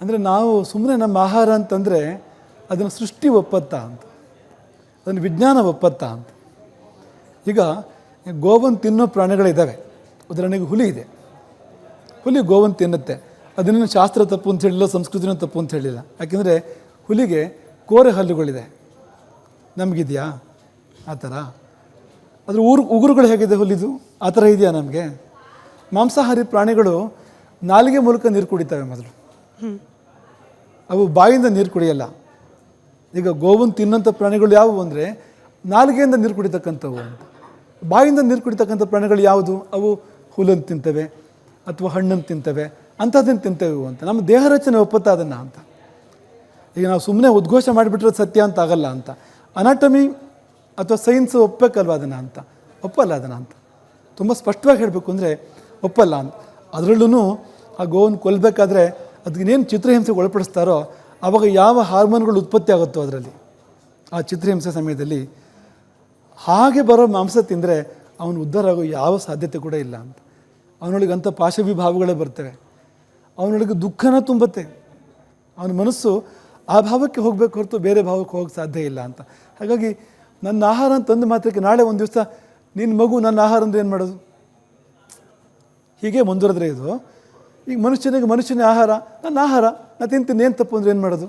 ಅಂದರೆ ನಾವು ಸುಮ್ಮನೆ ನಮ್ಮ ಆಹಾರ ಅಂತಂದರೆ ಅದನ್ನು ಸೃಷ್ಟಿ ಒಪ್ಪತ್ತ ಅಂತ, ಅದನ್ನು ವಿಜ್ಞಾನ ಒಪ್ಪತ್ತ ಅಂತ. ಈಗ ಗೋವನ್ನು ತಿನ್ನೋ ಪ್ರಾಣಿಗಳಿದ್ದಾವೆ. ಉದಾಹರಣೆಗೆ ಹುಲಿ ಇದೆ, ಹುಲಿ ಗೋವನ್ನು ತಿನ್ನುತ್ತೆ. ಅದನ್ನು ಶಾಸ್ತ್ರ ತಪ್ಪು ಅಂತ ಹೇಳಿಲ್ಲ, ಸಂಸ್ಕೃತಿನೂ ತಪ್ಪು ಅಂತ ಹೇಳಿಲ್ಲ. ಯಾಕೆಂದರೆ ಹುಲಿಗೆ ಕೋರೆ ಹಲ್ಲುಗಳಿದೆ, ನಮಗಿದೆಯಾ ಆ ಥರ? ಅದ್ರ ಉಗುರುಗಳು ಹೇಗಿದೆ ಹುಲಿದು, ಆ ಥರ ಇದೆಯಾ ನಮಗೆ? ಮಾಂಸಾಹಾರಿ ಪ್ರಾಣಿಗಳು ನಾಲಿಗೆ ಮೂಲಕ ನೀರು ಕುಡಿತವೆ ಮೊದಲು, ಅವು ಬಾಯಿಂದ ನೀರು ಕುಡಿಯಲ್ಲ. ಈಗ ಗೋವನ್ನು ತಿನ್ನೋಂಥ ಪ್ರಾಣಿಗಳು ಯಾವುವು ಅಂದರೆ ನಾಲಿಗೆಯಿಂದ ನೀರು ಕುಡಿತಕ್ಕಂಥವು ಅಂತ. ಬಾಯಿಂದ ನೀರು ಕುಡಿತಕ್ಕಂಥ ಪ್ರಾಣಿಗಳು ಯಾವುದು? ಅವು ಹುಲ್ಲನ್ನು ತಿಂತವೆ ಅಥವಾ ಹಣ್ಣನ್ನು ತಿಂತವೆ, ಅಂಥದ್ದನ್ನು ತಿಂತವೆ ಅಂತ. ನಮ್ಮ ದೇಹ ರಚನೆ ಒಪ್ಪತ್ತ ಅದನ್ನು ಅಂತ. ಈಗ ನಾವು ಸುಮ್ಮನೆ ಉದ್ಘೋಷ ಮಾಡಿಬಿಟ್ರೆ ಸತ್ಯ ಅಂತ ಆಗಲ್ಲ ಅಂತ. ಅನಾಟಮಿ ಅಥವಾ ಸೈನ್ಸ್ ಒಪ್ಪಬೇಕಲ್ವ ಅದನ್ನು ಅಂತ? ಒಪ್ಪಲ್ಲ ಅದನ್ನು ಅಂತ. ತುಂಬ ಸ್ಪಷ್ಟವಾಗಿ ಹೇಳಬೇಕು ಅಂದರೆ ಒಪ್ಪಲ್ಲ ಅಂತ. ಅದರಲ್ಲೂ ಆ ಗೋವನ್ನು ಕೊಲ್ಲಬೇಕಾದ್ರೆ ಅದಕ್ಕೇನು ಚಿತ್ರಹಿಂಸೆಗೆ ಒಳಪಡಿಸ್ತಾರೋ ಆವಾಗ ಯಾವ ಹಾರ್ಮೋನ್ಗಳು ಉತ್ಪತ್ತಿ ಆಗುತ್ತೋ ಅದರಲ್ಲಿ, ಆ ಚಿತ್ರಹಿಂಸೆ ಸಮಯದಲ್ಲಿ ಹಾಗೆ ಬರೋ ಮಾಂಸ ತಿಂದರೆ ಅವನು ಉದ್ಧಾರ ಆಗೋ ಯಾವ ಸಾಧ್ಯತೆ ಕೂಡ ಇಲ್ಲ ಅಂತ. ಅವನೊಳಗೆ ಅಂಥ ಪಾಶವಿಭಾವಗಳೇ ಬರ್ತವೆ, ಅವನೊಳಗೆ ದುಃಖನ ತುಂಬುತ್ತೆ. ಅವನ ಮನಸ್ಸು ಆ ಭಾವಕ್ಕೆ ಹೋಗಬೇಕು ಹೊರತು ಬೇರೆ ಭಾವಕ್ಕೆ ಹೋಗೋಕ್ಕೆ ಸಾಧ್ಯ ಇಲ್ಲ ಅಂತ. ಹಾಗಾಗಿ ನನ್ನ ಆಹಾರ ಅಂತಂದು ಮಾತ್ರಕ್ಕೆ ನಾಳೆ ಒಂದು ದಿವಸ ನಿನ್ನ ಮಗು ನನ್ನ ಆಹಾರ ಅಂದರೆ ಏನು ಮಾಡೋದು? ಹೀಗೆ ಮುಂದುವರೆದ್ರೆ ಇದು. ಈಗ ಮನುಷ್ಯನ ಆಹಾರ ನನ್ನ ಆಹಾರ, ನಾನು ತಿಂತೀನಿ, ಏನು ತಪ್ಪು ಅಂದರೆ ಏನು ಮಾಡೋದು?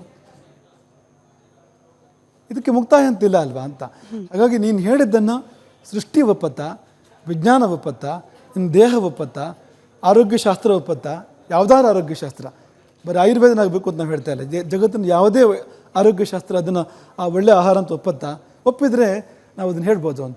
ಇದಕ್ಕೆ ಮುಕ್ತಾಯ ಅಂತಿಲ್ಲ ಅಲ್ವಾ ಅಂತ. ಹಾಗಾಗಿ ನೀನು ಹೇಳಿದ್ದನ್ನು ಸೃಷ್ಟಿ ಒಪ್ಪತ್ತ, ವಿಜ್ಞಾನ ಒಪ್ಪತ್ತ, ನಿನ್ನ ದೇಹ ಒಪ್ಪತ್ತ, ಆರೋಗ್ಯಶಾಸ್ತ್ರ ಒಪ್ಪತ್ತ. ಯಾವುದಾದ್ರು ಆರೋಗ್ಯಶಾಸ್ತ್ರ, ಬರೀ ಆಯುರ್ವೇದನ ಆಗಬೇಕು ಅಂತ ನಾವು ಹೇಳ್ತಾ ಇಲ್ಲ. ಜಗತ್ತಿನ ಯಾವುದೇ ಆರೋಗ್ಯಶಾಸ್ತ್ರ ಅದನ್ನು ಆ ಒಳ್ಳೆಯ ಆಹಾರ ಅಂತ ಒಪ್ಪತ್ತ. ಒಪ್ಪಿದರೆ ನಾವು ಅದನ್ನು ಹೇಳ್ಬೋದು ಅಂತ.